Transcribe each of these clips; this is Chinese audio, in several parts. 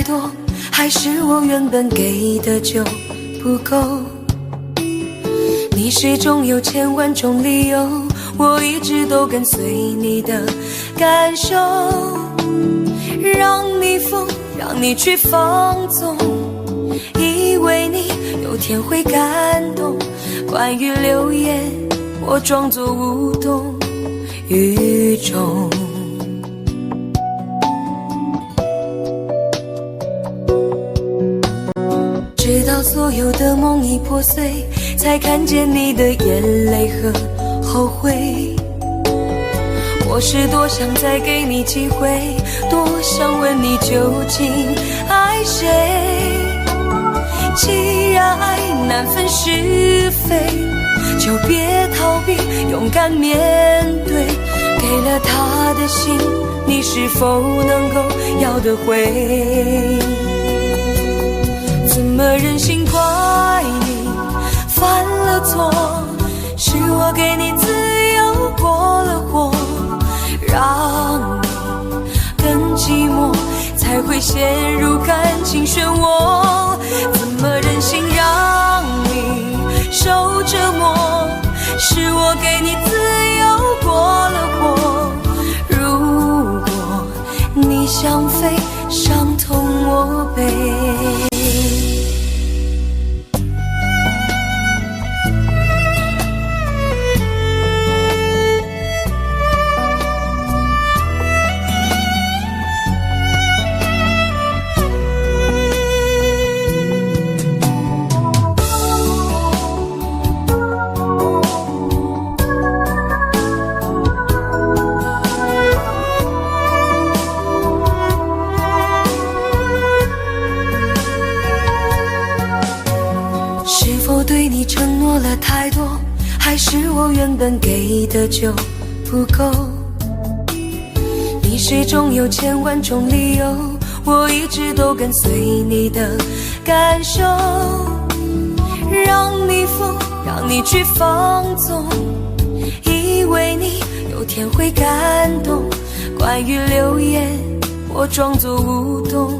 多，还是我原本给的就不够？你始终有千万种理由，我一直都跟随你的感受，让你疯，让你去放纵，以为你有天会感动。关于流言，我装作无动于衷。直到所有的梦已破碎，才看见你的眼泪和后悔。我是多想再给你机会，多想问你究竟爱谁。既然爱难分是非，就别逃避，勇敢面对。给了他的心，你是否能够要得回？怎么忍心怪你犯了错？是我给你自由过了火，让你更寂寞，才会陷入感情漩涡。怎么忍心让你受折磨？是我给你自由过了火。如果你想飞，伤痛我背。对你承诺了太多，还是我原本给的就不够？你始终有千万种理由，我一直都跟随你的感受，让你疯，让你去放纵，以为你有天会感动。关于流言，我装作无动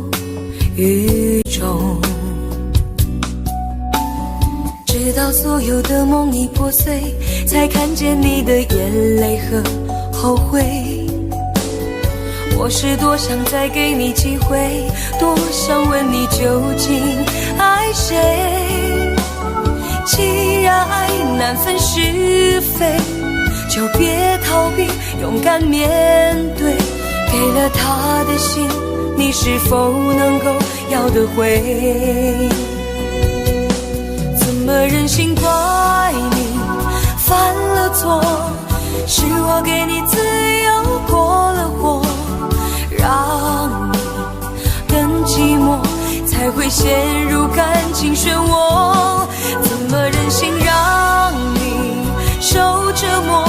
于衷。直到所有的梦已破碎，才看见你的眼泪和后悔。我是多想再给你机会，多想问你究竟爱谁。既然爱难分是非，就别逃避，勇敢面对。给了他的心，你是否能够要得回？怎么忍心怪你犯了错？是我给你自由过了火，让你更寂寞，才会陷入感情漩涡。怎么忍心让你受折磨？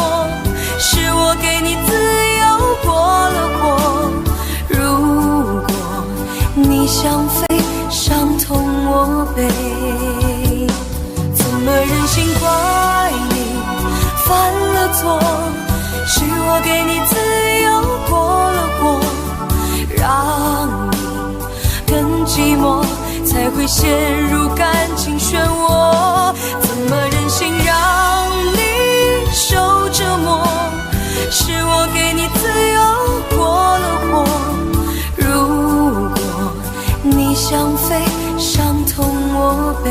是我给你自由过了火。如果你想飞，伤痛我背。怎么忍心怪你犯了错？是我给你自由过了火，让你更寂寞，才会陷入感情漩涡。怎么忍心让你受折磨？是我给你自由过了火。如果你想飞，伤痛我背。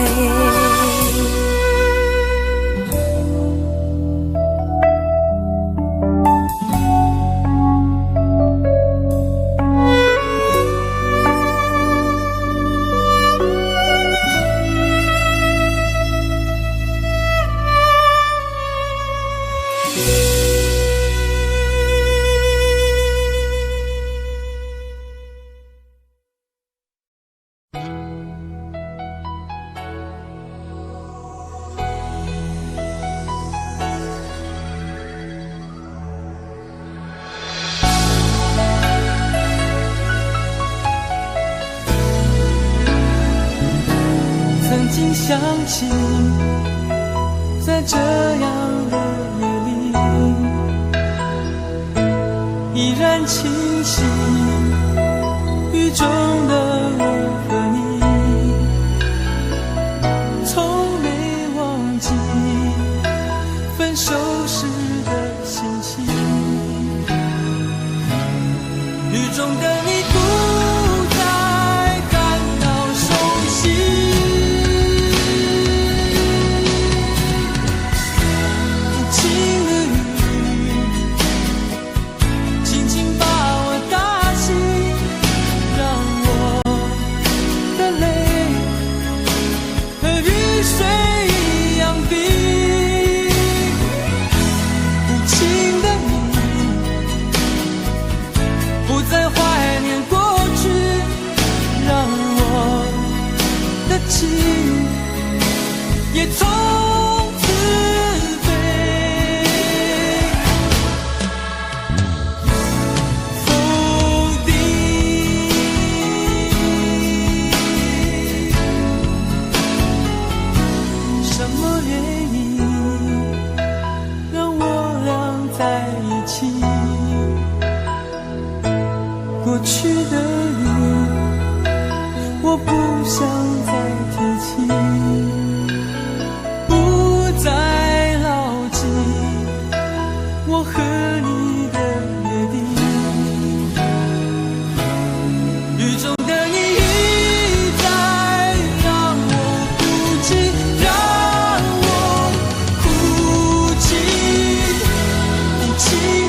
想起在这样的夜里，依然清晰，与中的我和你，从没忘记分手时的心情。雨中的你不再感到熟悉，无情的雨轻轻把我打醒，让我的泪和雨水一样冰。无情的你不再怀念过去，让我的情也从此飞。否定什么原因让我俩在一起？过去的你，我不想再提起，不再牢记我和你的约定。雨中的你一再让我哭泣，让我哭泣。无情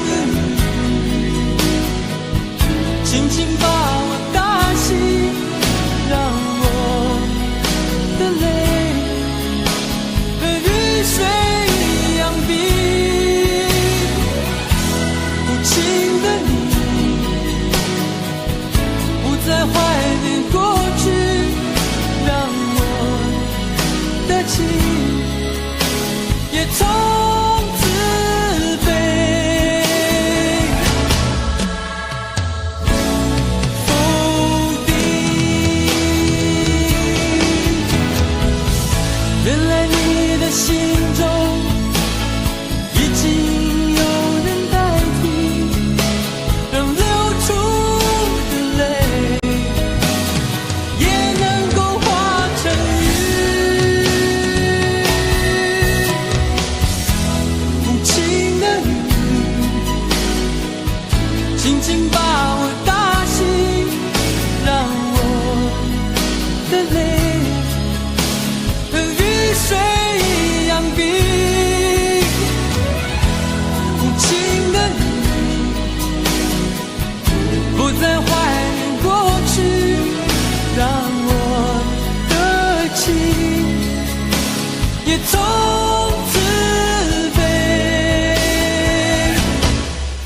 的你轻轻把我打醒，让我的泪和雨水一样冰。无情的你不再怀念过去，让我的情也从此飞。否定，原来你的心中已经有人代替，让流出的泪也能够化成雨。无情的雨轻轻把我打醒，让我的泪和雨水一样冰。无情的你不再怀念过去，让我的情也从此飞。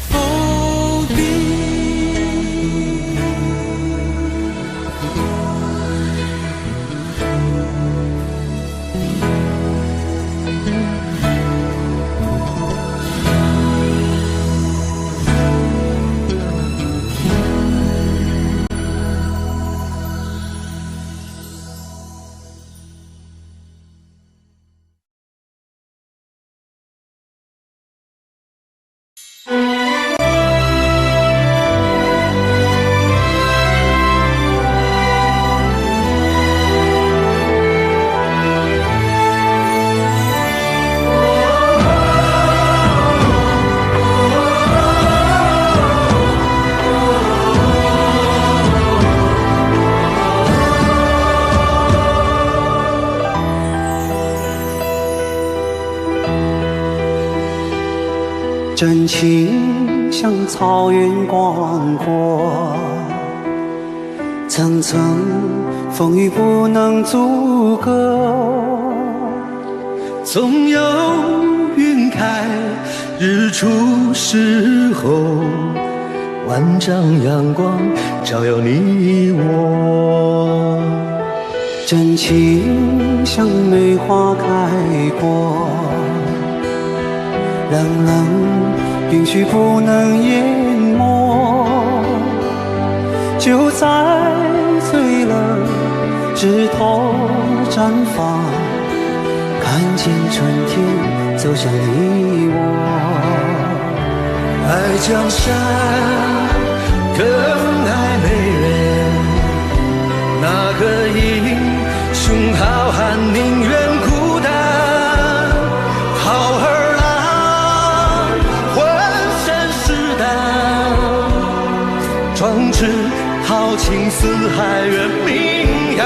否定。真情像草原广阔，层层风雨不能阻隔。总有云开日出时候，万丈阳光照耀你我。真情像梅花开过，冷冷允许不能淹没，就在最冷枝头绽放，看见春天走向你我。爱江山更爱美人，那个英雄好汉宁愿孤单，好儿郎浑身是胆，壮志豪情四海远名扬。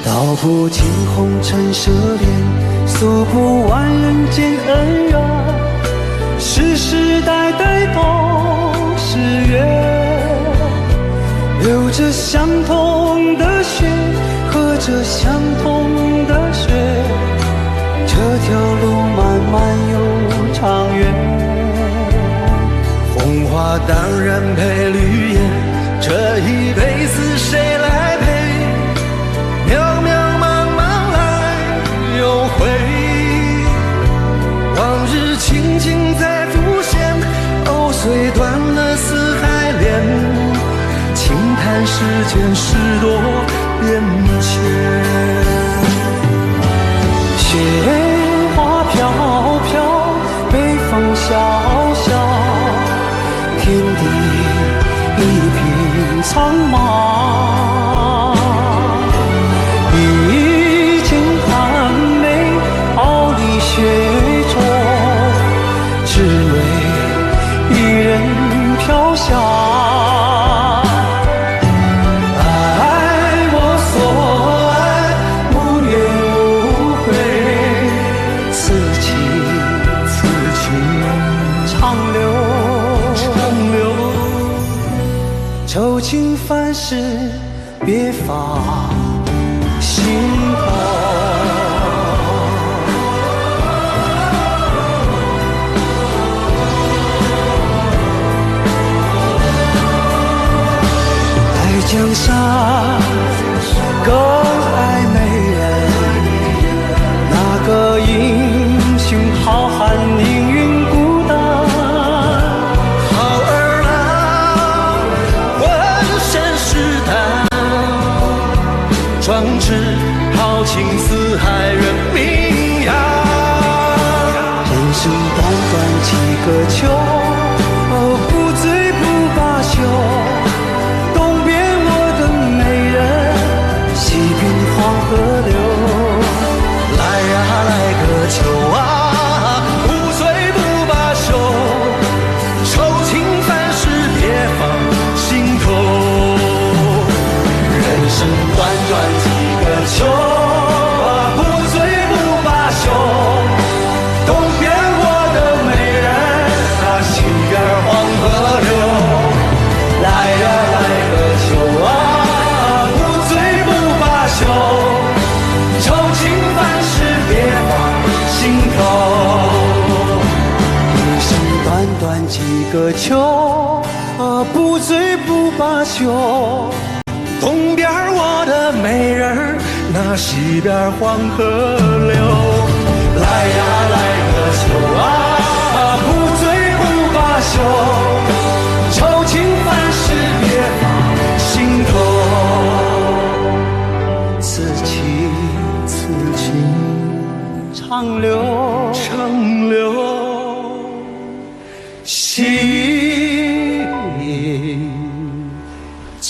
道不尽红尘奢恋，诉不完人间恩怨，世世代代都是缘，流着相同的血，喝着相同的水，这条路漫漫又长远。红花当然配绿叶，这一辈子谁来陪？渺渺茫茫来又回，往日情景再浮现，藕虽断了丝还连，轻叹世间事多变迁。雪花飘飘，北风萧萧，天地一片苍茫。一剑寒梅，傲立雪中，只为一人飘香。爱我所爱，无怨无悔，此情长留，愁情烦事别放心头。爱江山更爱美人，那个英雄好汉宁愿孤单，好儿郎浑身是胆，壮志豪情四海远名扬。人生短短几个秋，不醉不罢休。东边我的美人，西边黄河流。来呀来个秋啊，不醉不罢休，愁情烦事别放心头。人生短短几个秋啊，不醉不罢休。东边我的美人，那西边黄河流。来呀来个秋啊，不醉不罢休，愁情烦事别放心头。人生短短几个秋，不醉不罢休。东边我的美人儿，那西边黄河流。来呀来个秋啊，不醉不罢休，愁情烦事别放心头。此情长留，长留心间。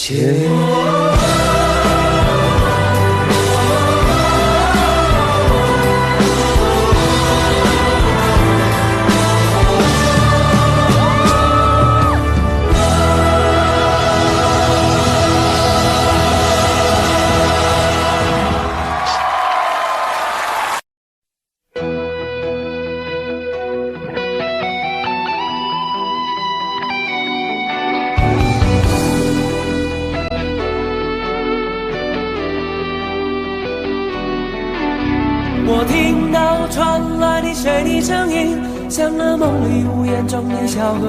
我听到传来你谁的声音，像那梦里无言中的小河。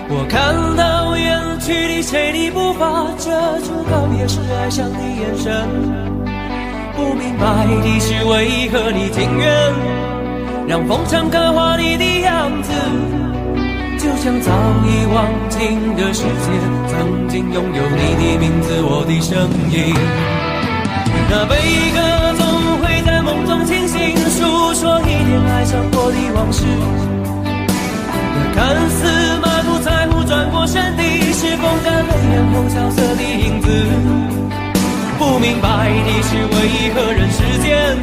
我看到远去的谁的步伐，遮住告别时哀伤的眼神。不明白的是为何你情愿让风尘刻画你的样子，就像早已忘情的世界曾经拥有你的名字，我的声音。那悲歌总会在梦中清醒，诉说一点爱上过的往事。那看似满不在乎转过身的，是风干泪眼后萧瑟的影子。不明白的是为何人世间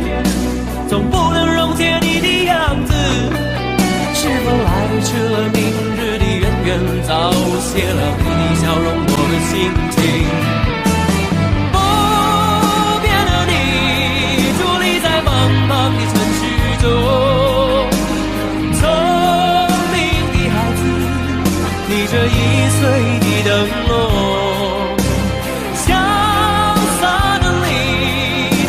总不能溶解你的样子。是否来迟了明日的渊源，早谢了你的笑容我的心情。不变的你伫立在茫茫的城市中，聪明的孩子逆着易碎的灯笼，潇洒的你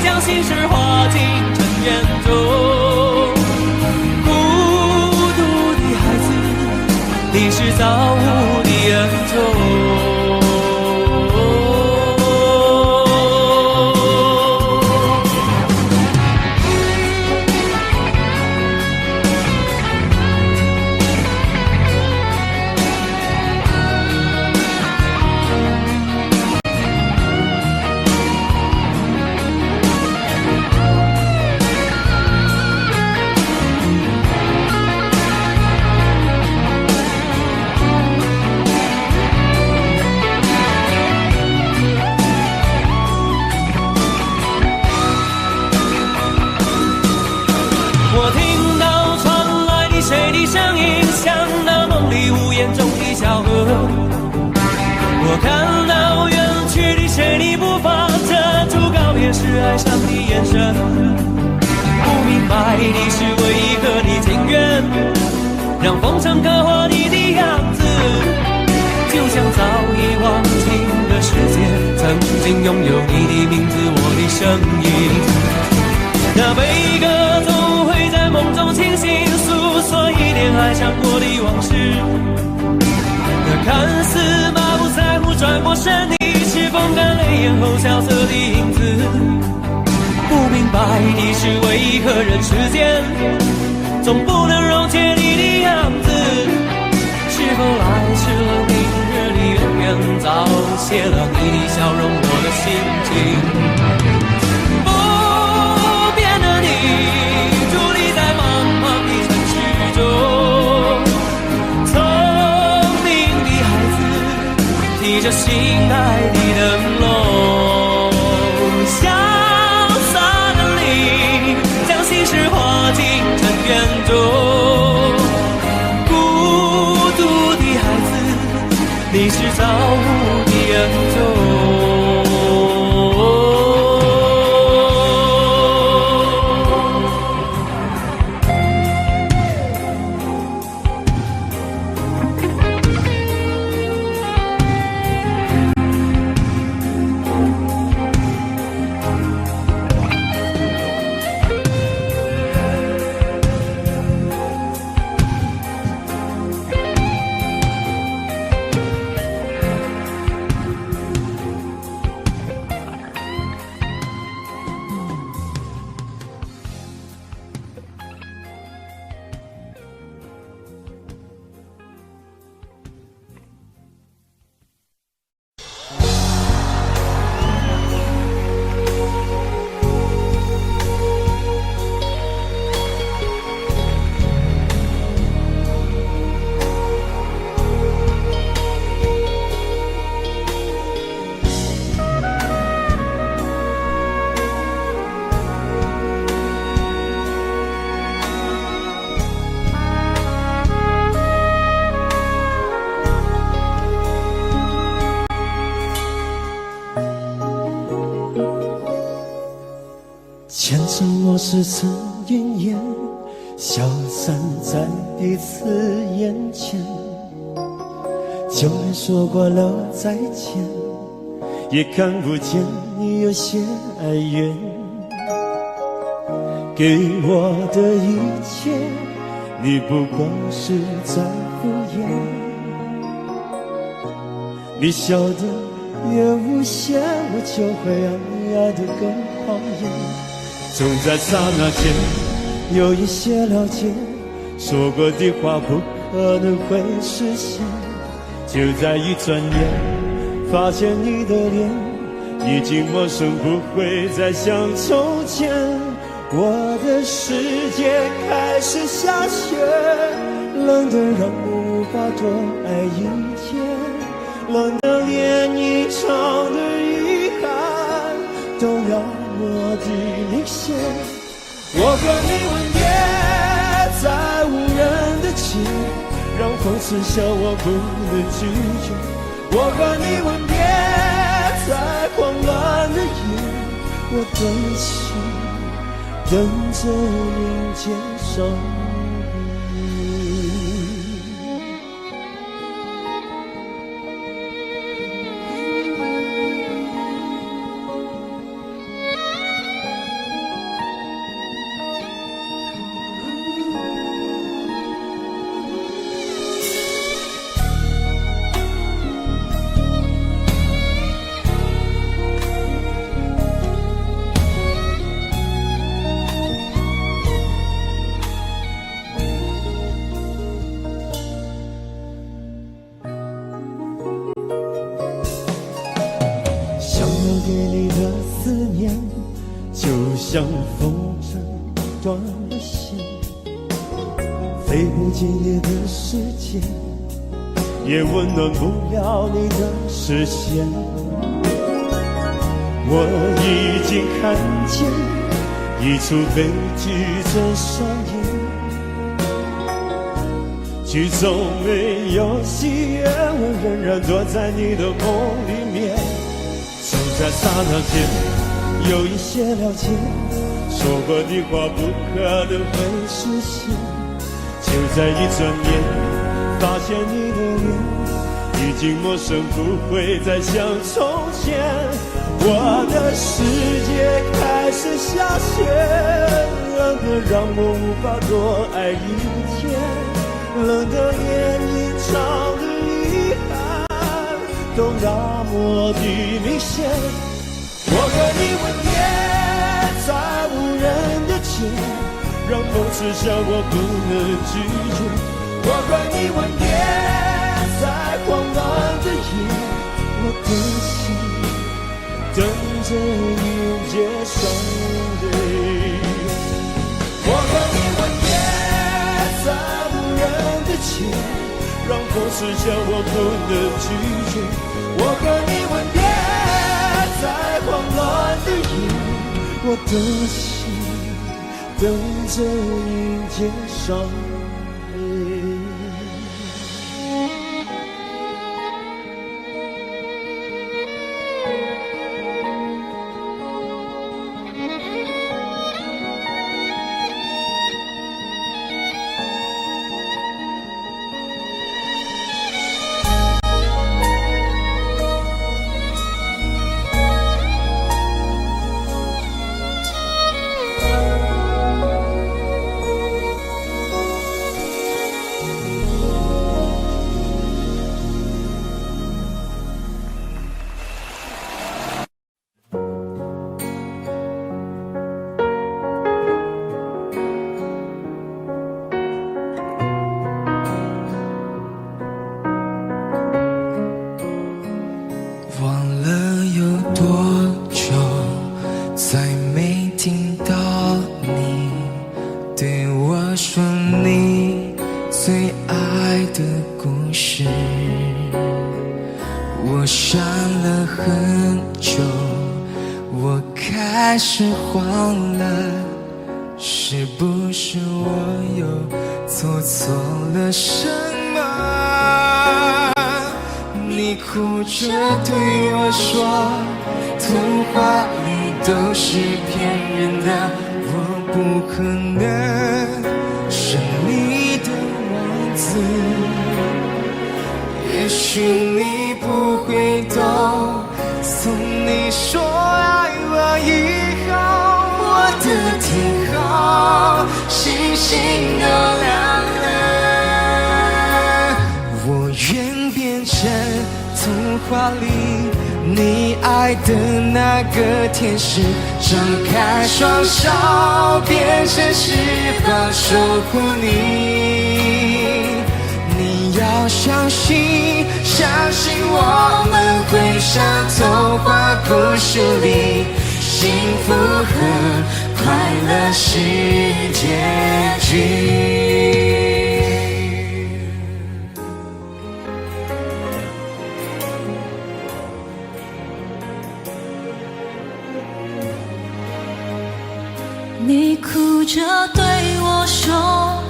将心事化进尘缘中。你是造物的恩宠。我听到传来的谁的声音，像那梦里屋檐中的小河。我看到远去的谁的步伐，遮住告别时哀伤的眼神。不明白的是为何你情愿让风尘刻画你的样子，就像早已忘情的世界曾经拥有你的名字，我的声音。那悲歌总会在梦中清醒，诉说一点爱上过的往事。那看似满不在乎转过身的，是风干泪眼后萧瑟的影子。不明白的是为何人世间总不能溶解你的样子。是否来迟了明日的渊源，早谢了你的笑容我的心情。提着心爱的灯笼，潇洒的你将心事化进尘缘中。孤独的孩子，你是造物的恩宠。前尘往事曾云烟，消散在彼此眼前。就连说过了再见，也看不见你有些哀怨。给我的一切，你不过是在敷衍。你笑得越无邪，我就会爱得更狂野。总在刹那间有一些了解，说过的话不可能会实现。就在一转眼，发现你的脸已经陌生，不会再像从前。我的世界开始下雪，冷得让我无法多爱一天，冷得连一场的遗憾都要抹地明显。我和你吻别在无人的街，让风刺笑我不能拒绝。我和你吻别在慌乱的夜，我的心等着迎接伤悲。给你的思念，就像风筝断了线，飞回激烈的世界，也温暖不了你的视线。我已经看见一出悲剧正上演，剧中没有喜悦，我仍然躲在你的梦里面。就在刹那间，有一些了解，说过的话不可能会实现。就在一转眼，发现你的脸已经陌生，不会再像从前。我的世界开始下雪，冷得让我无法多爱一天，冷得连一场的遗憾都那么的明显。我和你吻别在无人的街，让风刺笑我不能拒绝。我和你吻别在慌乱的夜，我的心等着迎接伤悲。我和你吻别在无人的街，让风刺笑我不能拒绝。我和你吻别在慌乱的夜，我的心等着迎接伤悲。我想了很久，我开始慌了，是不是我又做错了什么？你哭着对我说，童话里都是骗人的，我不可能是你的王子。也许你不会懂，从你说爱我以后，我的天空星星都亮了。我愿变成童话里你爱的那个天使，张开双手，变成翅膀守护你。你要相信，相信我们会像童话故事里，幸福和快乐是结局。你哭着对我说，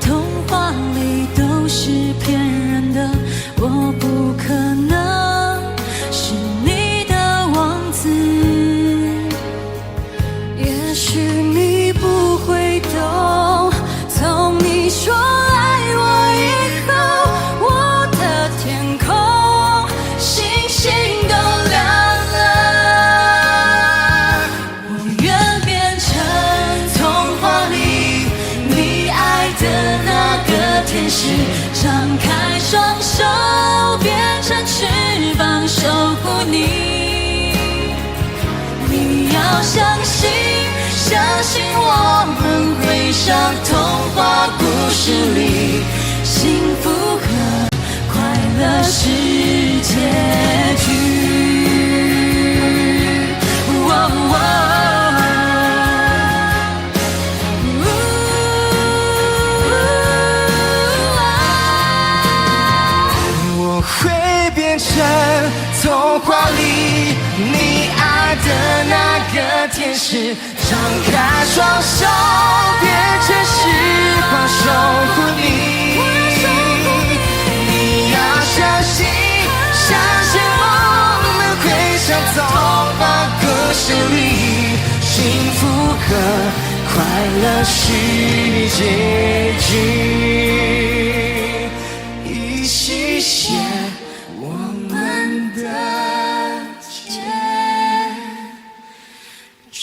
童话里都是骗人的，我不可能是你的王子。也许你不会懂，从你说爱我以后，我的天空星星都亮了。我愿变成童话里你爱的那个天使，张开双手变成翅膀守护你。你要相信，相信我们会像童话故事里，幸福和快乐是结局。我会变成童话里你爱的那个天使，张开双手变成翅膀守护你。你要相信，相信我们会像童话故事里，幸福和快乐是结局。一起写我们的结局。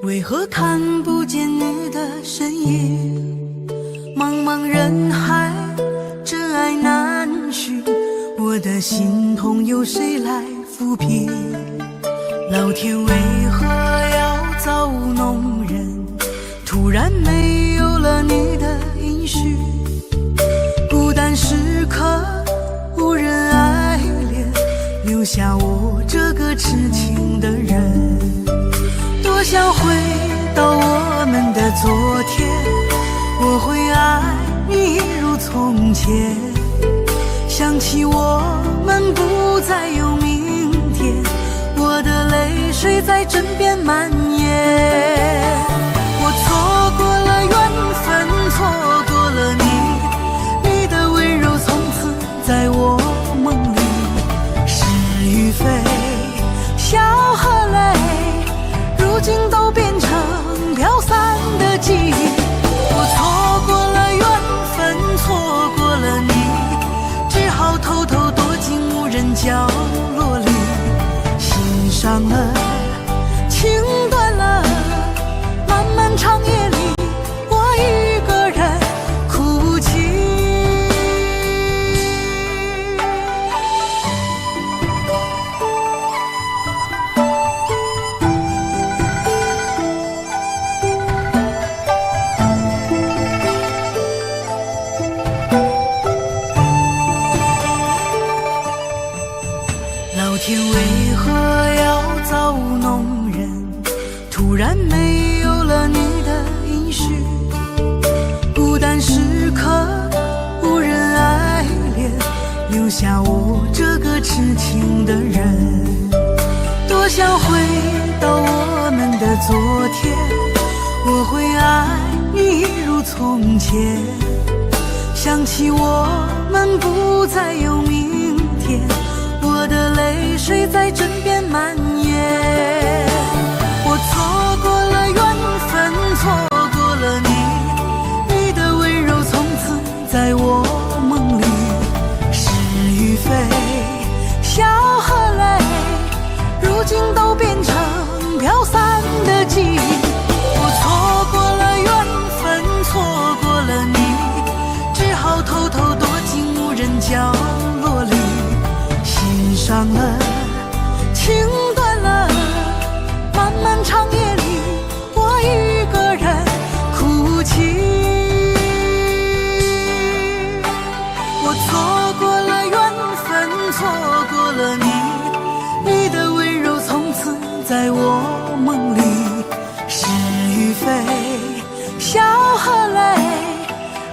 为何看不见你的身影？茫茫人海，真爱难寻，我的心痛由谁来抚平？老天为何要造物弄人？突然没有了你的音讯，孤单时刻无人爱怜，留下我这个痴情的人。多想回到我们的昨天，我会爱你一如从前。想起我们不再有明天，我的泪水在枕边蔓延。我错过了缘分，错过了你，你的温柔从此在我梦里。是与非，笑和泪，如今都变成飘散的记忆。我错过了缘分，错过了你，只好偷偷躲进无人角落里。心伤了，情断了，漫漫长夜里，我一个人哭泣。老天为何要造物弄人？突然没有了你的音讯，孤单时刻无人爱怜，留下我这个痴情的人。多想回到我们的昨天，我会爱你一如从前。想起我们不再有明天，我的泪水在枕边蔓延。我错过了缘分，错过了你，你的温柔从此在我梦里。是与非，笑和泪，如今都变成飘散的记忆。我错过了缘分，错过了你，只好偷偷躲进无人角落里，心伤了，情断了，漫漫长夜里，我一个人哭泣。我错过了缘分，错过了你，你的温柔从此在我梦里。是与非，笑和泪，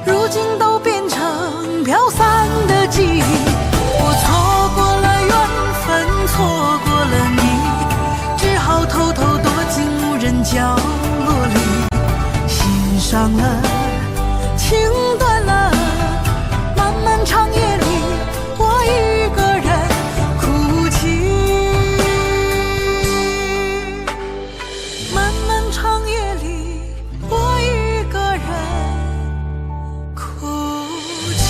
如今都变成飘散的记忆。我错过了缘分，错过了你，只好偷偷躲进无人角落里，心伤了，情断了，漫漫长夜里，我一个人哭泣。漫漫长夜里，我一个人哭泣。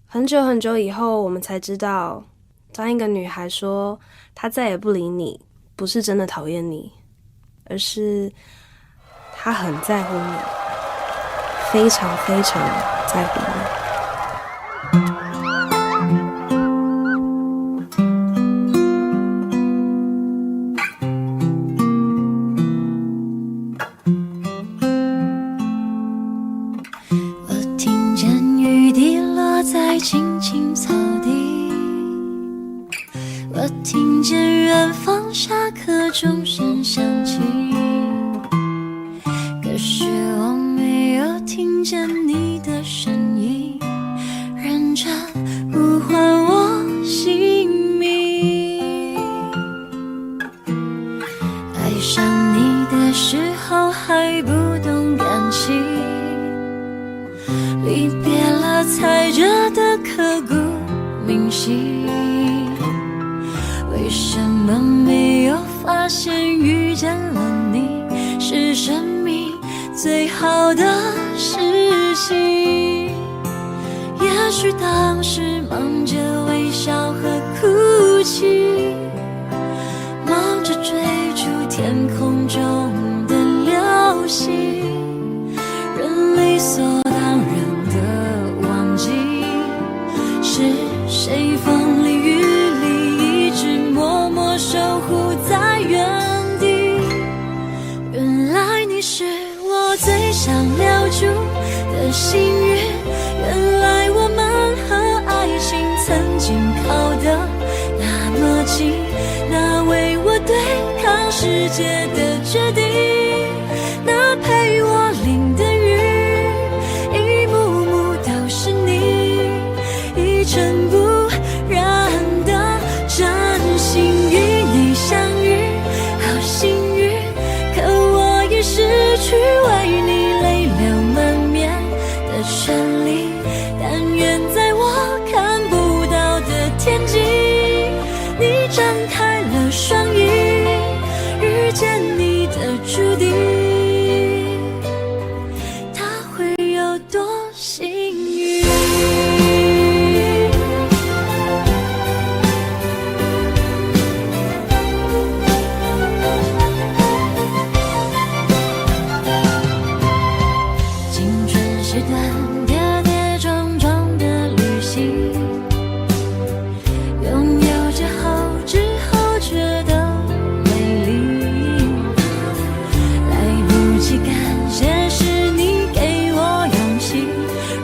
很久很久以后，我们才知道，当一个女孩说她再也不理你，不是真的讨厌你，而是她很在乎你，非常非常在乎你。我听见雨滴落在青青草地，我听见远方下课钟声响起，可是我没有听见你的声音，认真呼唤我姓名。爱上你的时候还不懂感情，离别了才觉得刻骨铭心。为什么没有发现遇见了你是生命最好的事情？也许当时忙着微笑和哭泣，忙着追逐天空中的流星，人理所当然的忘记是谁风里雨里一直默默守护在原地。原来你是我最想留住的幸运，原来我们和爱情曾经靠得那么近，那为我对抗世界的决定，那陪我淋的雨，一幕幕都是你，一尘不染的真心与你相遇，好幸运，可我已失去为你泪流满面的权利。但愿在我看不到的天际，你张开了双翼，遇见你的注定，他会有多幸运？青春是段跌跌撞撞的旅行，拥有之后觉得美丽，来不及感谢是你给我勇气，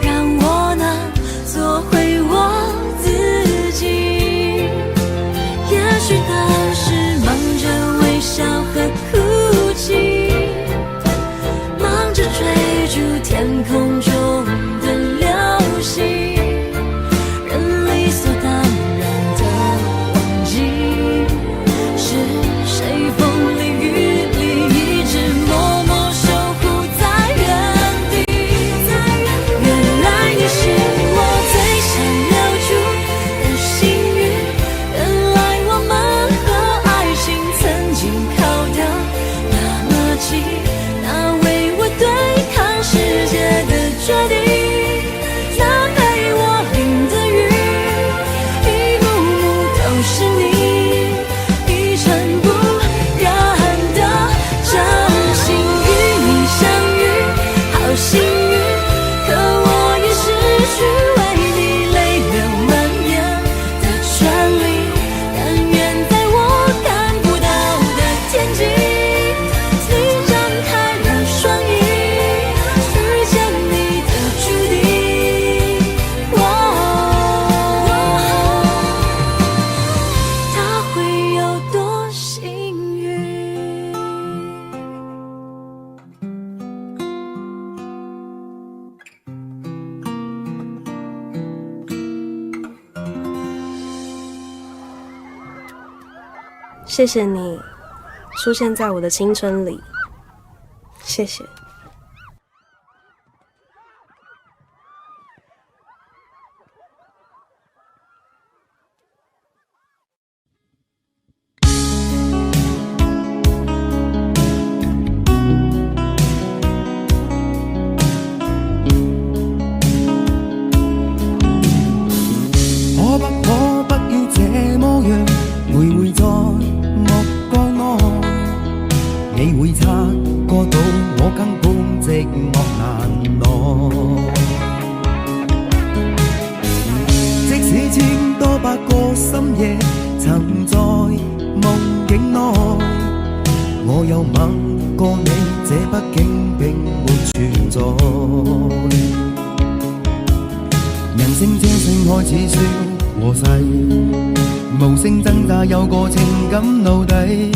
让我能做回我自己。也许当时忙着微笑和哭泣，忙着追逐天空中决定，那陪我淋的雨，一幕幕都是你，一尘不染的真心。与你相遇，好幸运，可我已失去为你泪流满面的权利。但愿在我看不到的天际，你张开了双翼，遇见你的注定。他会有多幸运？谢谢你出现在我的青春里，谢谢。可不要这麼樣，徘徊在目光內，你會察覺到我根本寂寞難耐。即使千多百個深夜曾在夢境內，我有吻過你，這畢竟並沒存在。人生這聲開始說和逝，無聲掙扎有個情感奴隸，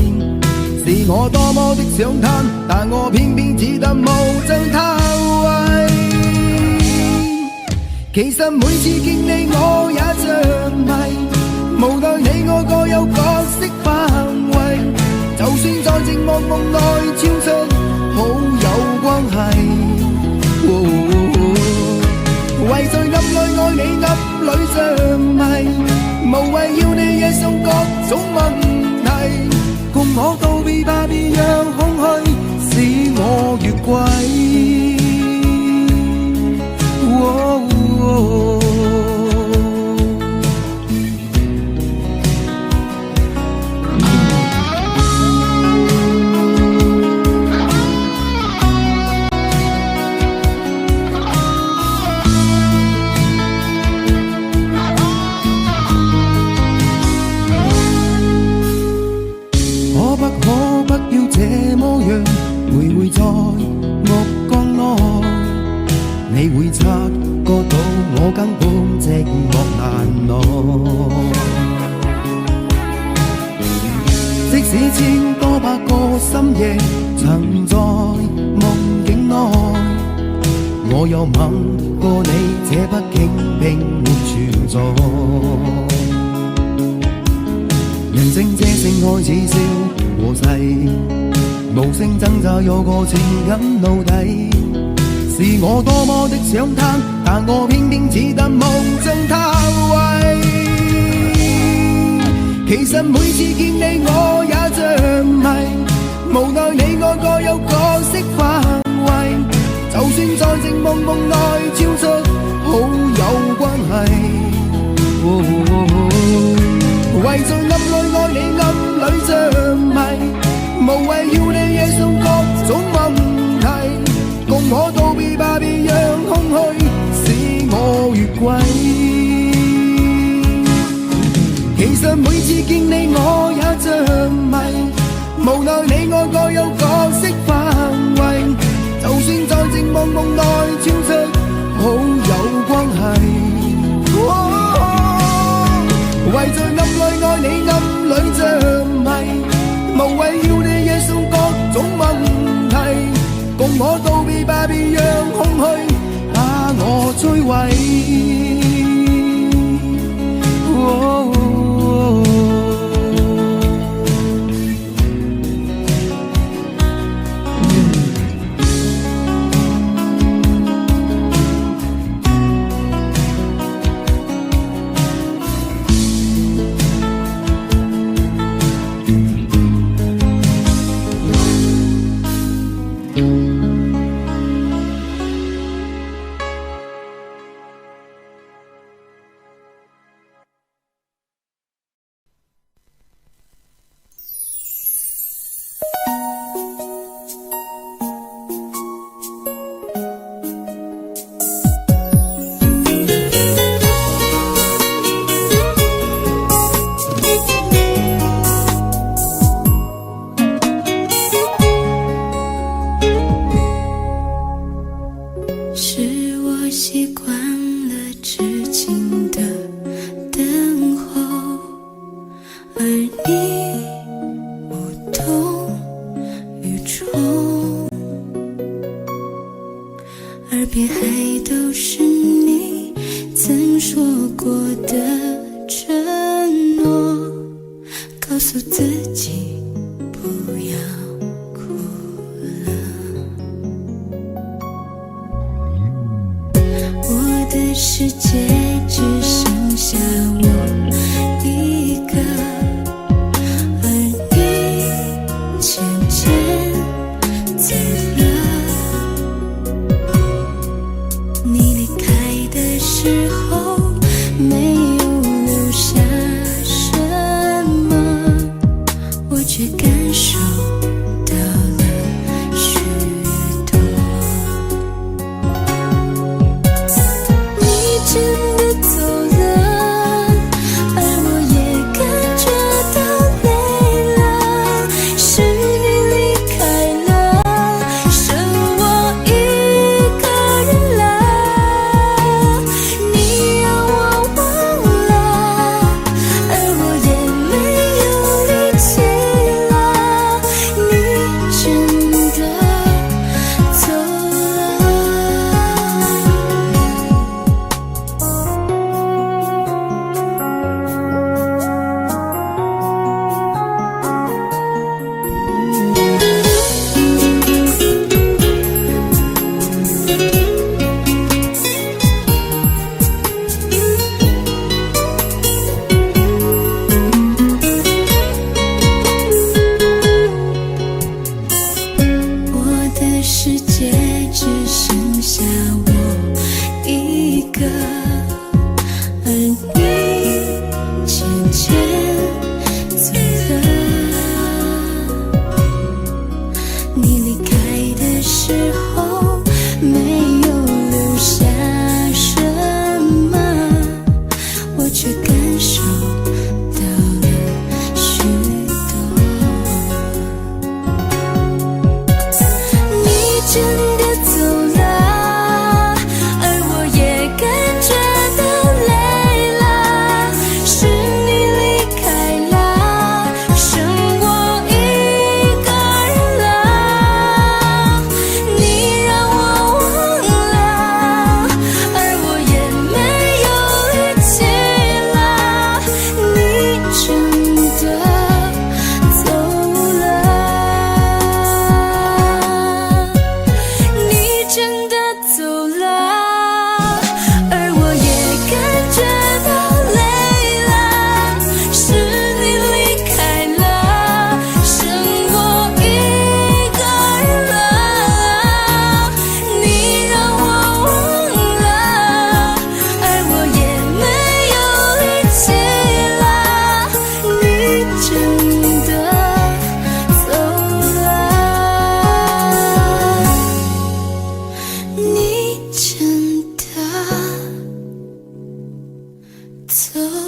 是我多麼的想貪，但我偏偏只得無盡他位。其實每次見你我也着迷，無奈你我各有角色範圍，就算在寂寞夢內超出好友關係。為在暗裏愛你暗裏着迷，無謂要你惹上各種問題，共我道別吧，別讓空虛使我越軌。可不要這麼樣，徘徊在目光內，你會察覺到我根本寂寞難耐。即使千多百個深夜曾在夢境內，我有吻過你，這畢竟並沒存在。人聲這聲開始笑和逝，無聲掙扎有個情感奴隸，是我多麼的想貪，但我偏偏只得無盡他位。其實每次見你我也着迷，無奈你我各有角色範圍，就算在寂寞夢內超出好友關係。為在暗裏愛你暗裏着迷，無謂要你惹上各種問題，共我道別吧，別讓空虛使我越軌。其實每次見你我也着迷，無奈你我各有角色範圍，就算在寂寞夢內超出好友關係。為在暗裏愛你暗裏着迷，無謂要你惹上各種問題，共我道別吧，別讓空虛把我摧毀。是我习惯了痴情的等候，而你无动于衷，耳边还都是你曾说过的承诺，告诉自己不要哭了。我的世界只剩下我一个，而你渐渐走了。你离开的时候没有留下什么，我却感受到了许多。你真的走了，而我也感觉到累了，是你离开了，剩我一个人了。你让我忘了，而我也没有力气了。你真的走了。我的世界只剩下我一个，而你渐渐走了。你离开的时候没有留下什么，我却感受到了许多。你真的走了，而我也感觉到累了，是你离开了，剩我一个人了。你让我忘了，而我也没有力气了。你真的走了。你真的走了，而我也感觉到累了，是你离开了，剩我一个人了。你让我忘了，而我也没有力气了。你真的走了。你真的走了。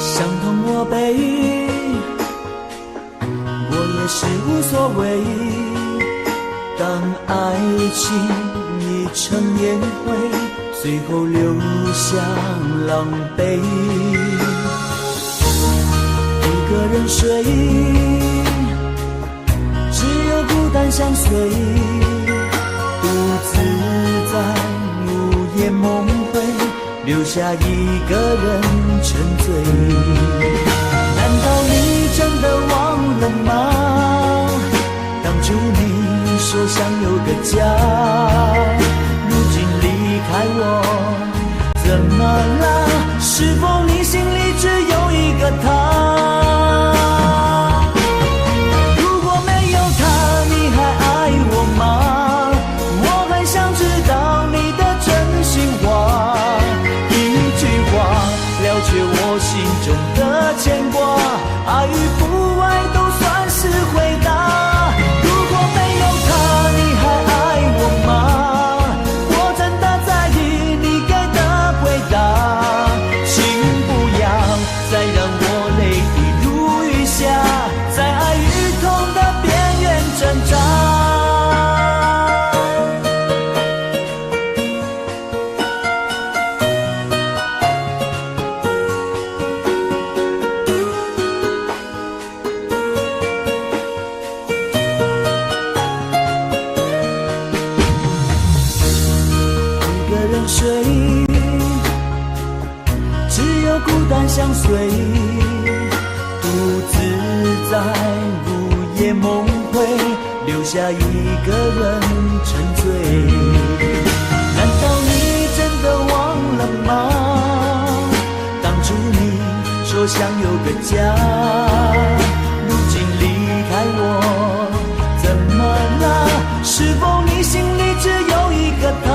伤痛我背，我也是无所谓。当爱情已成烟灰，最后留下狼狈。一个人睡，只有孤单相随，独自在午夜梦回，留下一个人沉醉。难道家，如今离开我，怎么了？是否你心里只有一个他？如果没有他，你还爱我吗？我很想知道你的真心话，一句话了却我心中的牵挂，爱与不爱都算是回答。如果没有他，你还爱我吗？我真的在意你给的回答，请不要再让我泪滴如雨下，在爱与痛的边缘挣扎。睡，只有孤单相随，独自在午夜梦回，留下一个人沉醉。难道你真的忘了吗？当初你说想有个家，如今离开我，怎么了？是否你心里只有一个他？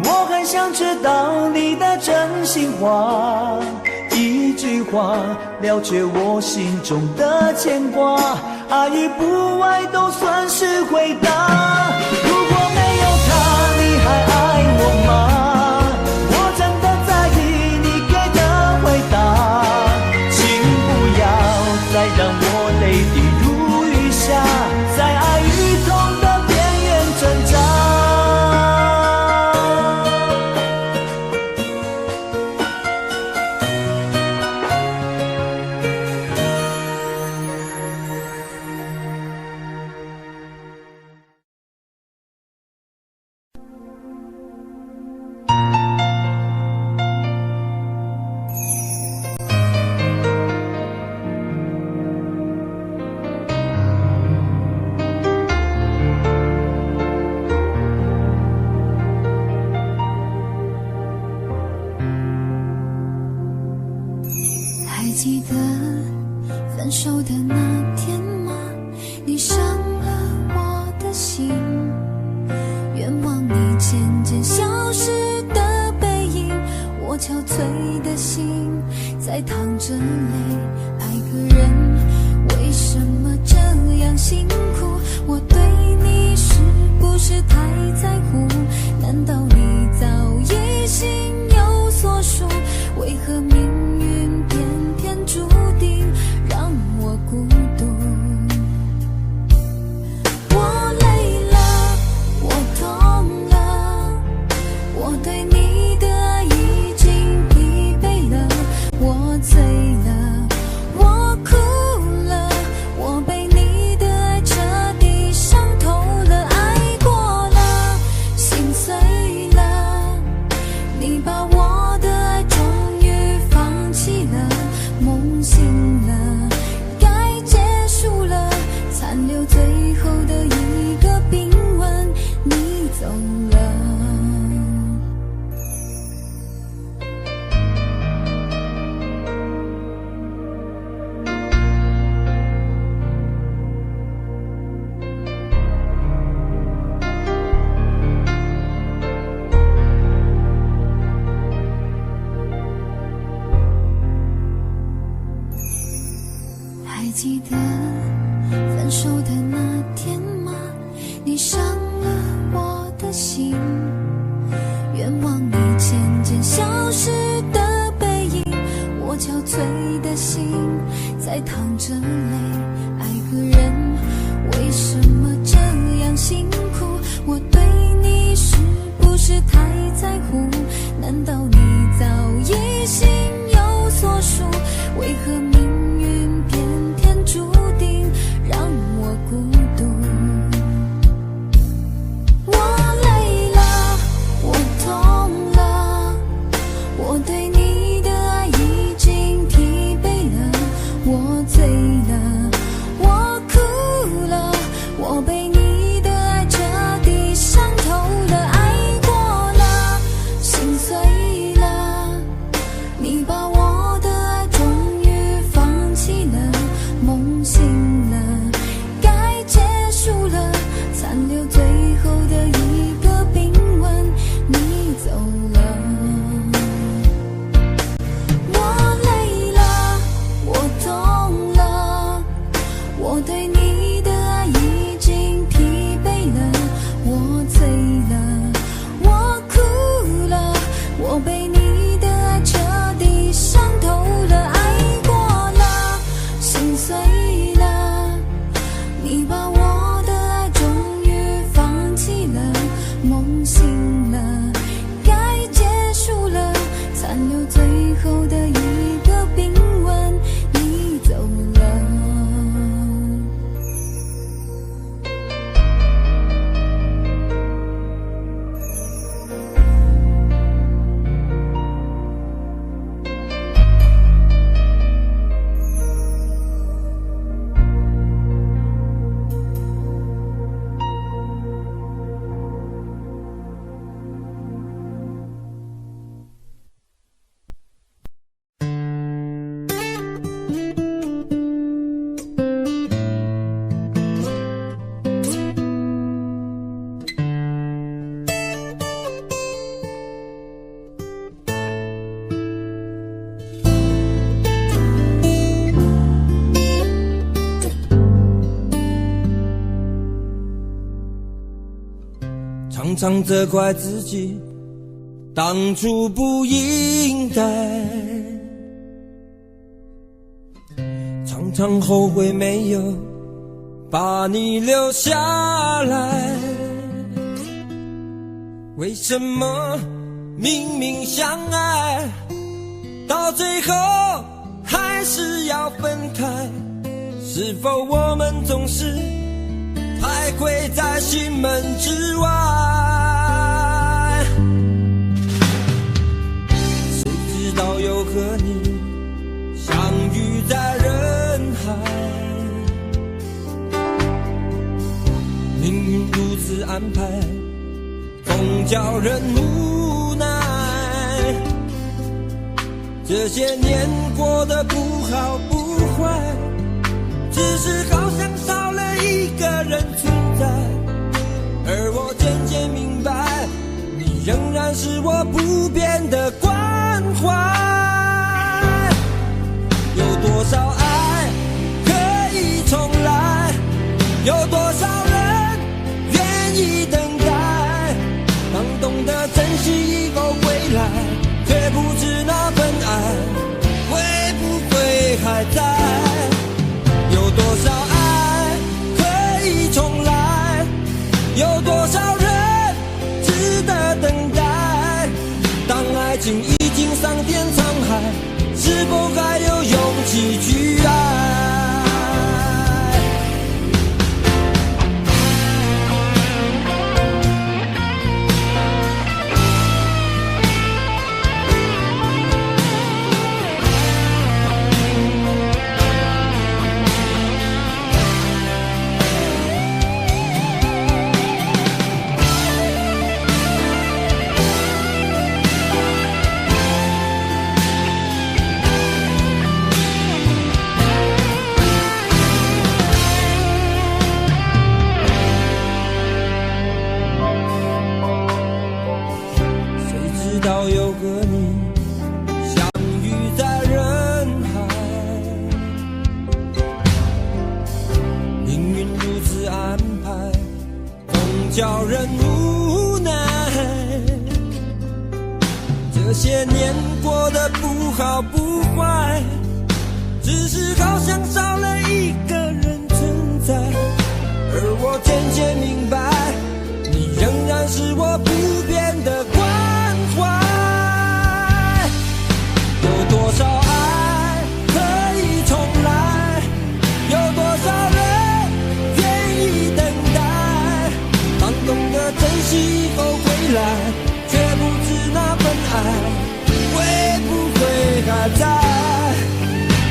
我很想知道你的真心话，一句话了却我心中的牵挂，爱与不爱都算是回答。如果没有他，你还爱我吗？我真的在意你给的回答，请不要再让我泪滴如雨下，在爱与痛的边缘挣扎。记得分手的那天吗？你伤了我的心，愿望你渐渐消失的背影，我憔悴的心在淌着泪。爱个人为什么这样辛苦？我对你是不是太在乎？难道你早已心有所属？为何命运偏偏注定让我孤独？我累了，我痛了，我对你的爱已经疲惫了，我醉了，我哭了，我被你的爱彻底伤透了，爱过了，心碎了，你把我的爱终于放弃了，梦醒了，该结束了，残留最后的一个冰吻，你走了。还记得分手的那天吗？你伤了我的心，愿望你渐渐常常责怪自己当初不应该，常常后悔没有把你留下来。为什么明明相爱，到最后还是要分开？是否我们总是徘徊在心门之外？谁知道又和你相遇在人海，命运如此安排，总叫人无奈。这些年过得不好不坏，只是好像少了一个人存在。而我渐渐明白，你仍然是我不变的关怀。有多少爱可以重来，有多少人愿意等待。当懂得珍惜以后回来，却不知那份爱会不会还在。有多少爱可以重来，有多少人值得等待。当爱情已经桑田沧海，是否还有勇气去爱？叫人无奈，这些年过得不好不坏，只是好像少了一个人存在。而我渐渐明白，你仍然是我不变的关怀。有多少爱可以重来，有多少人愿意等待。当懂得珍惜以后回来，却不知那份爱会不会还在。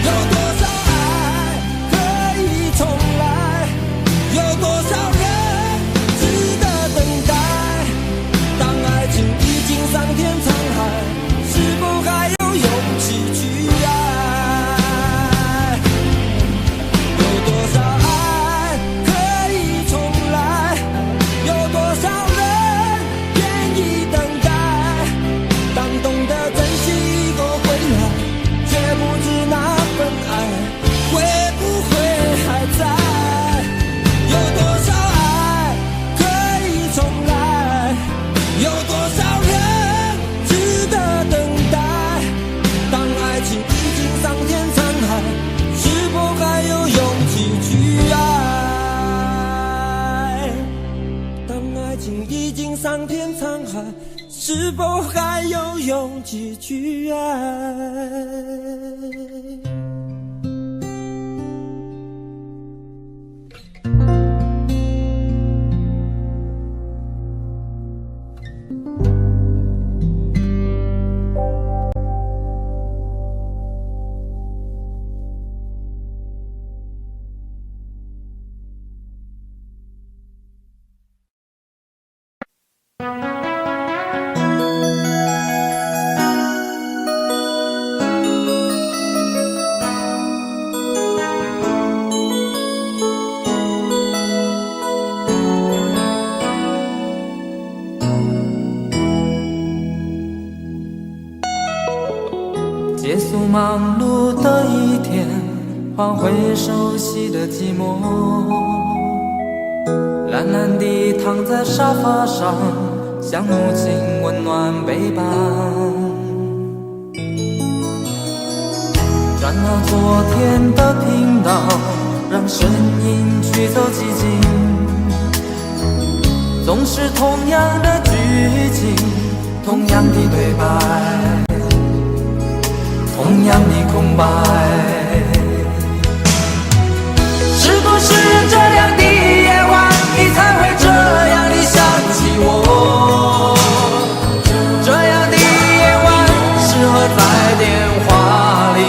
有多少爱可以重来，有多少人值得等待。当爱情已经桑田沧海，是否还有勇气去爱？有多少爱可以重来，有多少人愿意等待。当懂得珍惜以后回来，却不知那份爱会不会还在。有多少爱可以重来，有多少人值得等待。当爱情已经桑田沧海，是否还有勇气去爱？当爱情已经桑田沧海，是否还有勇气去爱？结束忙碌的一天，换回熟悉的寂寞。蓝懒懒地躺在沙发上，像母亲温暖背膀。转到昨天的频道，让声音驱走寂静。总是同样的剧情，同样的对白，同样的空白。是不是这样的夜晚，你才会这样地想起我？这样的夜晚适合在电话里，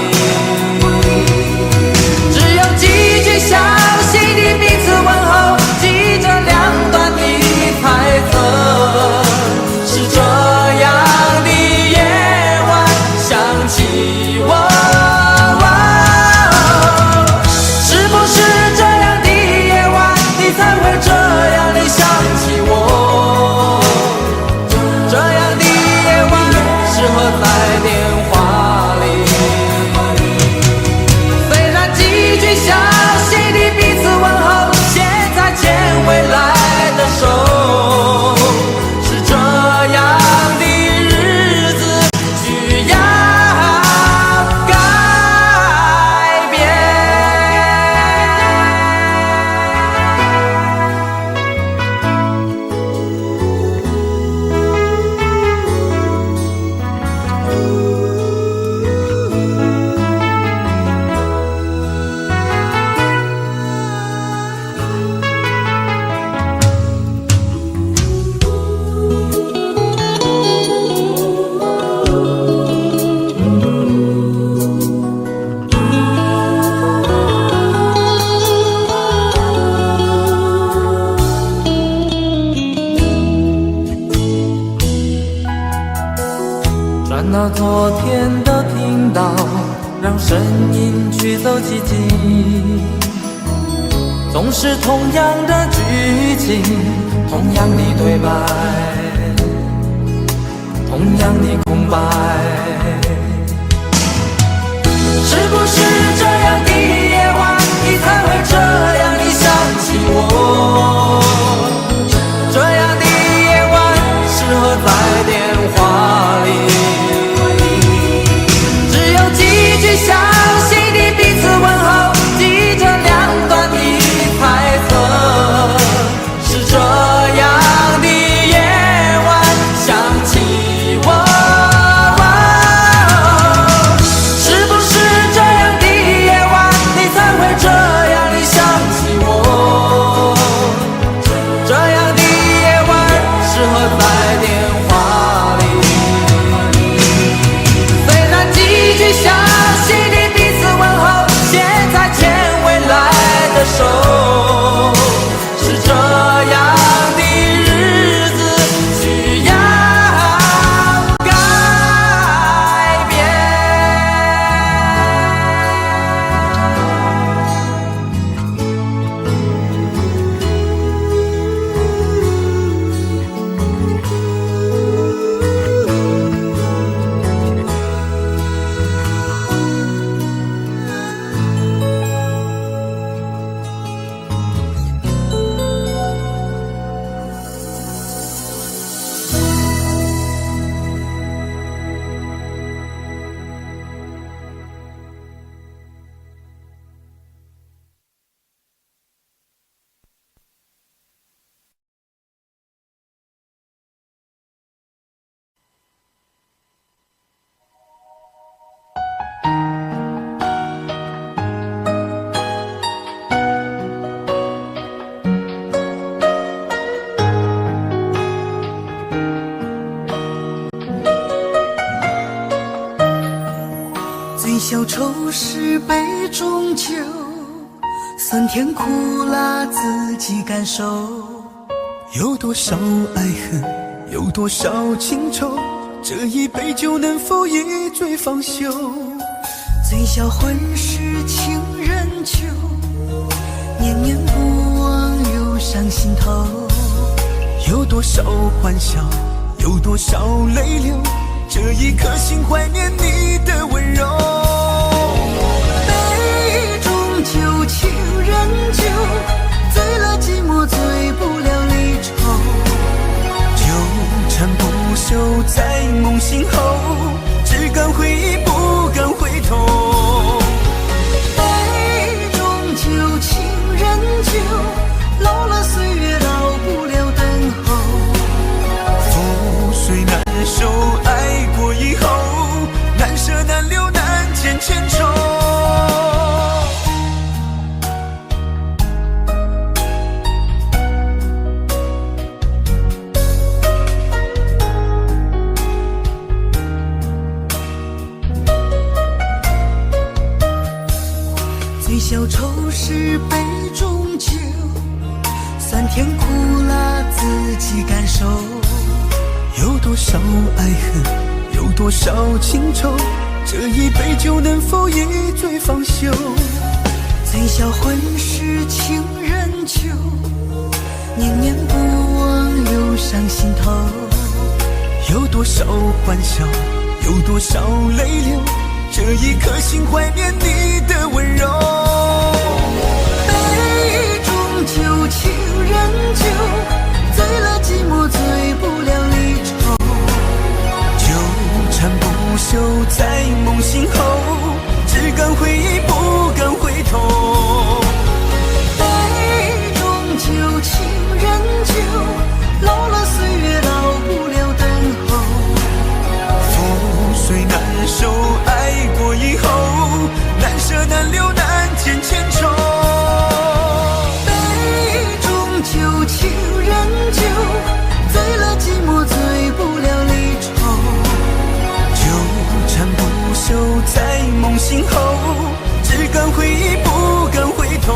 只有几句详细的彼此问候，记着两端的猜测。是这样的夜晚想起我。才会这样地想起我，这样的夜晚适合在电话里。虽然几句详细的彼此问候，现在牵未来的手，是这样的日子需要改变。转到昨天的频道，让声音驱走寂静。总是同样的剧情，同样的对白，同样的空白。是不是这样的夜晚，你才会这样地想起我？这样的夜晚适合在电话里。详细的彼此问候，记着两端的猜测。是这样的夜晚想起我，是不是这样的夜晚，你才会这样地想起我？这样的夜晚适合在电话里。虽然几句详细的彼此问候，现在牵未来的手，是这样的日子需要改变。醉消愁是杯中酒，酸甜苦辣自己感受。有多少爱恨，有多少情愁，这一杯酒能否一醉方休？醉消魂是情人酒，念念不忘又上心头。有多少欢笑，有多少泪流，这一颗心怀念你的温柔。杯中酒，情人酒，醉了寂寞醉不了。醒后，只敢回忆不敢回头。杯中酒，情人酒，老了岁月老不了等候。覆水难收，爱过以后，难舍难留难解千愁。最消愁是杯中酒，酸甜苦辣自己感受。有多少爱恨，有多少情愁，这一杯酒能否一醉方休？最销魂是情人酒，念念不忘又上心头。有多少欢笑，有多少泪流，这一颗心怀念你的温柔。杯中酒，情人酒，醉了寂寞，醉不了离愁。纠缠不休，在梦醒后，只敢回忆不敢回头。杯中酒，情人酒，老了岁月老不了等候。覆水难收，爱过以后，难舍难留难解千愁。杯中酒，情人酒，醉了寂寞，醉不了离愁。纠缠不休，在梦醒后，只敢回忆不敢回头。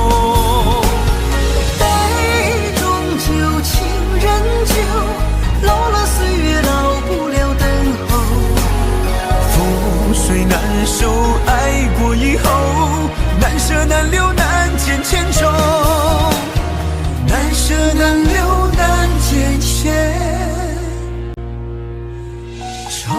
杯中酒，情人酒，老了岁月老不了等候。覆水难收，爱过以后，难舍难留难解千愁。难舍难留难解千愁。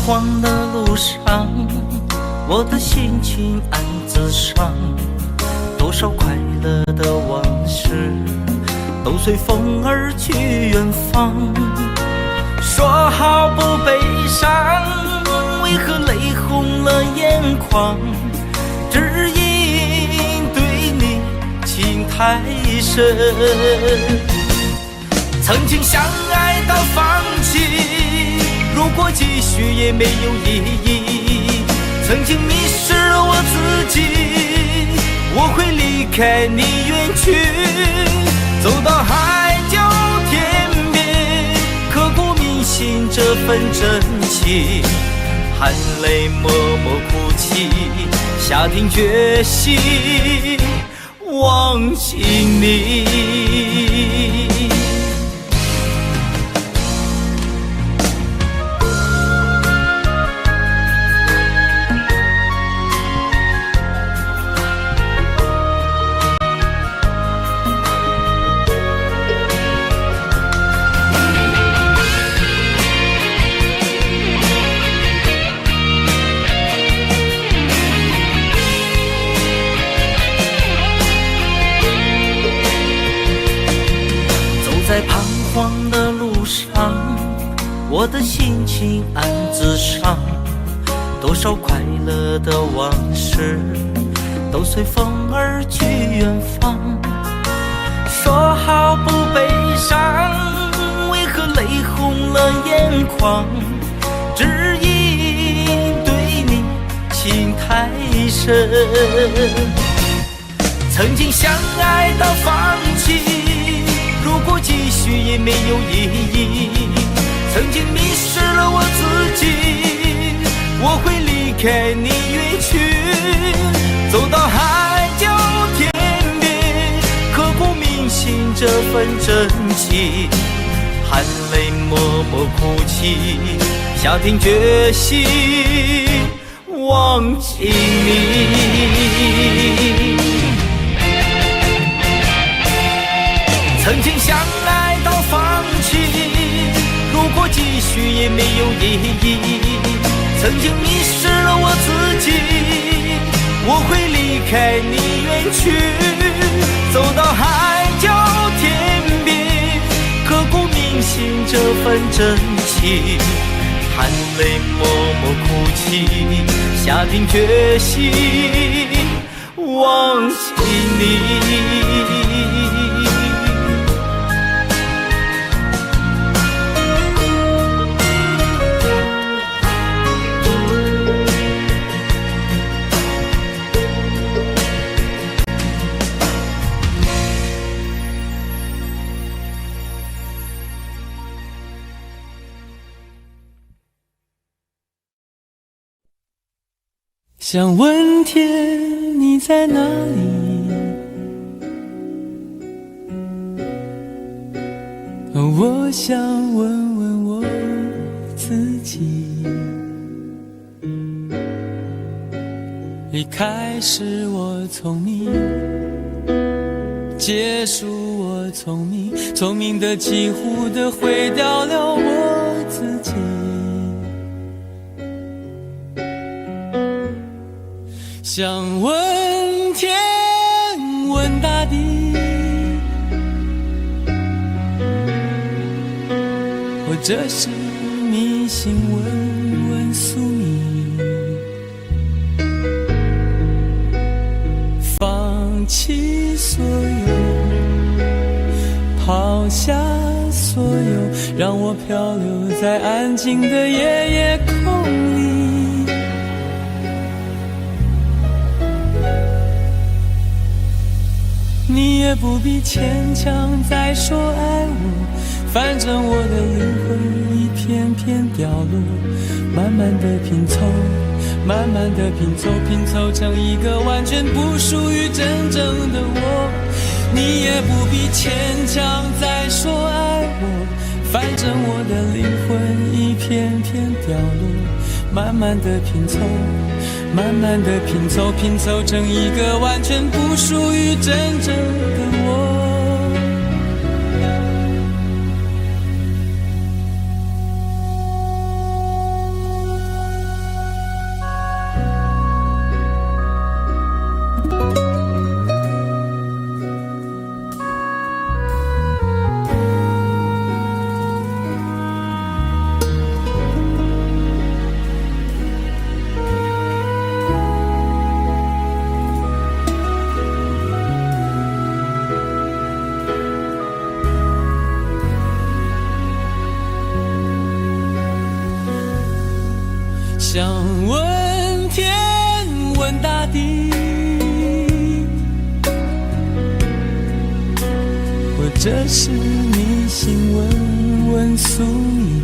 荒的路上，我的心情暗自伤，多少快乐的往事都随风而去远方。说好不悲伤，为何泪红了眼眶？只因对你情太深，曾经相爱到放弃，如果继续也没有意义。曾经迷失了我自己，我会离开你远去，走到海角天边，刻骨铭心这份真情，含泪默默哭泣，下定决心忘记你。在彷徨的路上，我的心情暗自伤，多少快乐的往事都随风而去远方。说好不悲伤，为何泪红了眼眶？只因对你情太深，曾经相爱到放弃，果继续也没有意义。曾经迷失了我自己，我会离开你远去，走到海角天边，刻骨铭心这份真情，含泪默默哭泣，下定决心忘记你。曾经相爱到放弃，如果继续也没有意义。曾经迷失了我自己，我会离开你远去，走到海角天边，刻骨铭心这份真情，含泪默默哭泣，下定决心忘记你。想问天你在哪里，我想问问我自己。离开是我聪明，结束我聪明，聪明的几乎的毁掉了我自己。想问天问大地，或者是迷信问问宿命，放弃所有，抛下所有，让我漂流在安静的夜夜空里。你也不必牵强再说爱我，反正我的灵魂一片片掉落，慢慢的拼凑，慢慢的拼凑，拼凑成一个完全不属于真正的我。你也不必牵强再说爱我，反正我的灵魂一片片掉落，慢慢的拼凑，慢慢的拼凑，拼凑成一个完全不属于真正的我。想问天问大地，或者是迷信问问宿命，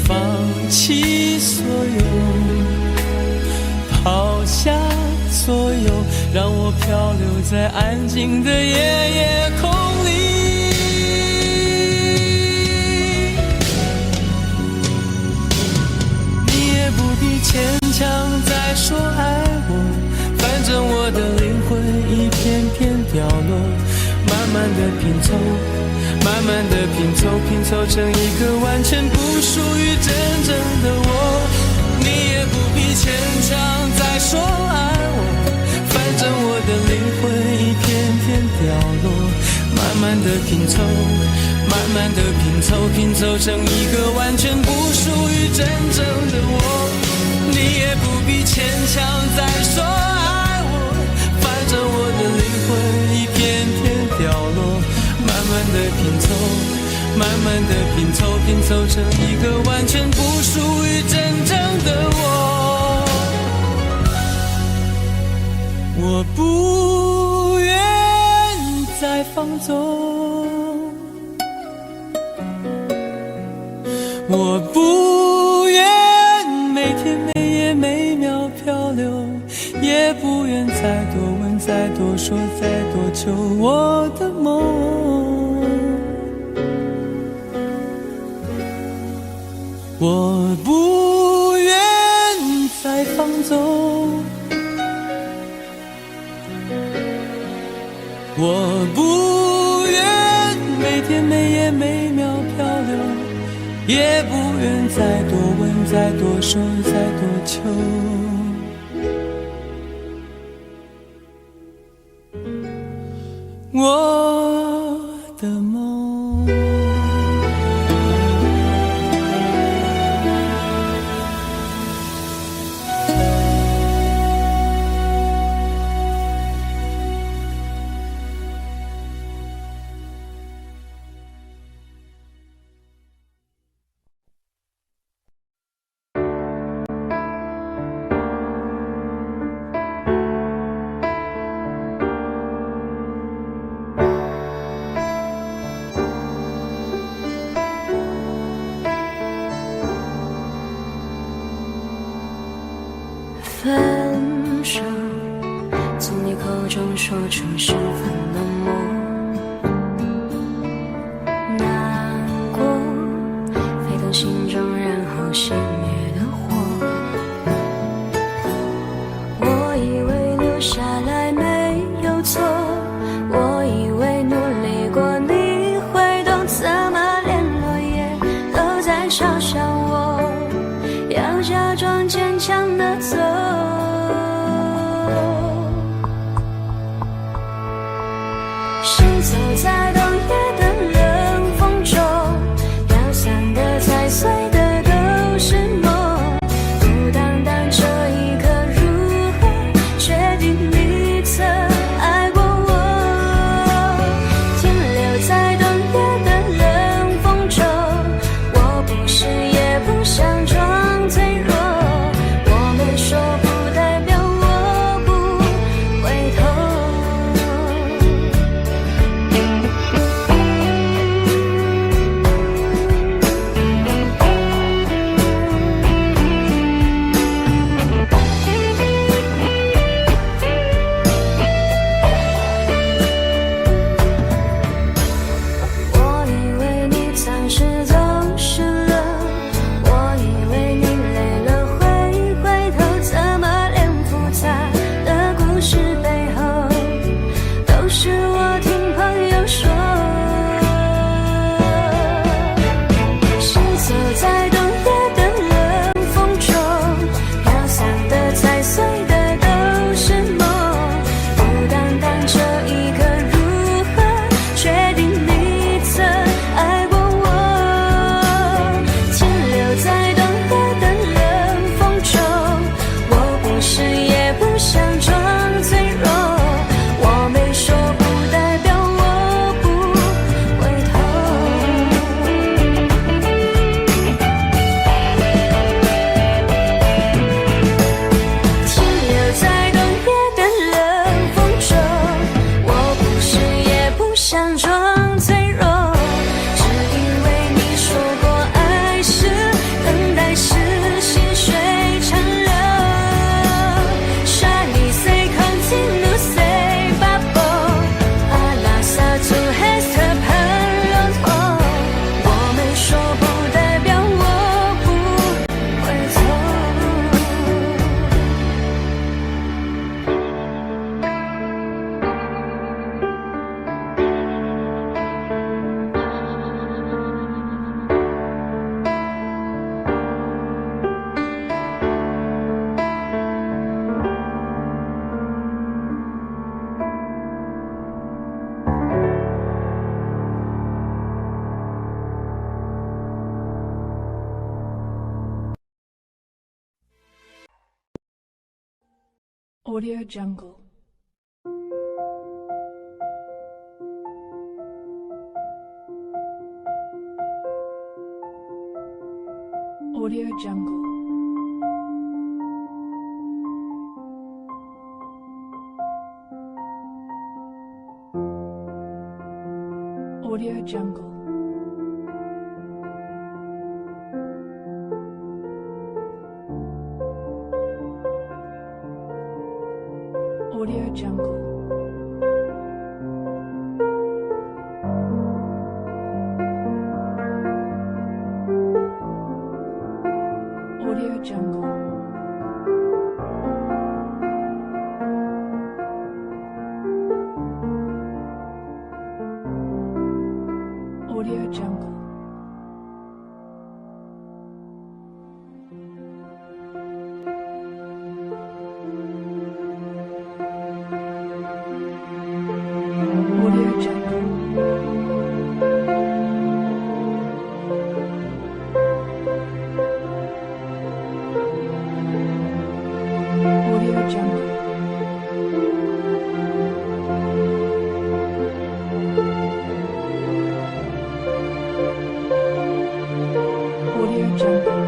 放弃所有，抛下所有，让我漂流在安静的夜夜空里。牵强再说爱我，反正我的灵魂一片片掉落，慢慢的拼凑，慢慢的拼凑，拼凑成一个完全不属于真正的我。你也不必牵强再说爱我，反正我的灵魂一片片掉落，慢慢的拼凑，慢慢的拼凑，拼凑成一个完全不属于真正的我。你也不必牵强再说爱我，反正我的灵魂一片片掉落，慢慢的拼凑，慢慢的拼凑，拼凑成一个完全不属于真正的我。我不愿我不愿每天每夜每秒漂流，也不愿再多问再多说再多求我的梦。我不愿再放纵，我不愿每天每夜每秒漂流，也不愿再多问再多说再多求。我的梦。分手，从你口中说出十分冷漠，难过沸腾心中，然后熄灭的火。我以为留下来没有错，我以为努力过你会懂，怎么连落叶都在嘲笑我，要假装坚强的走。行走在冬夜的冷风中，飘散的踩碎的都是梦，孤单单这一刻如何确定你曾爱过我，停留在冬夜的冷风中，我不是也不想装脆弱，我没说不代表我不回头。我以为你暂时走失了，我以为你累了会回头，怎么连复杂的故事背后都是我听朋友说。行走在冬夜的冷风中，飘散的踩碎的都是梦，孤单单这一刻如何确定你曾爱过我，停留在冬夜的冷风中，我不是也不想装脆弱，我没说不代表我不回头。停留在冬夜的冷风中，我不是也不想装脆弱，只因为你说过爱是等待是细水长流。Shiny say continue say bubble ala sa tu reste par longtemps，我没说不代表我不回头。Audio Jungle. Audio Jungle. Audio Jungle. Audio Jungle. Audio Jungle. Audio Jungle. Audio Jungle. Audio Jungle. Audio Jungle. Audio Jungle.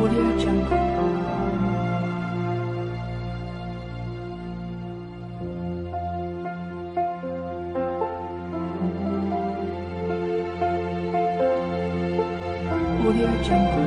Audio Jungle. Audio Jungle.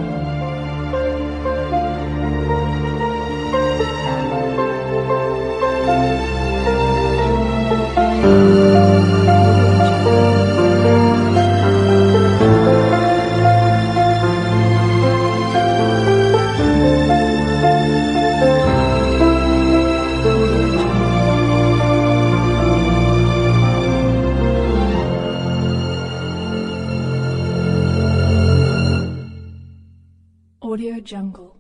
Audio Jungle.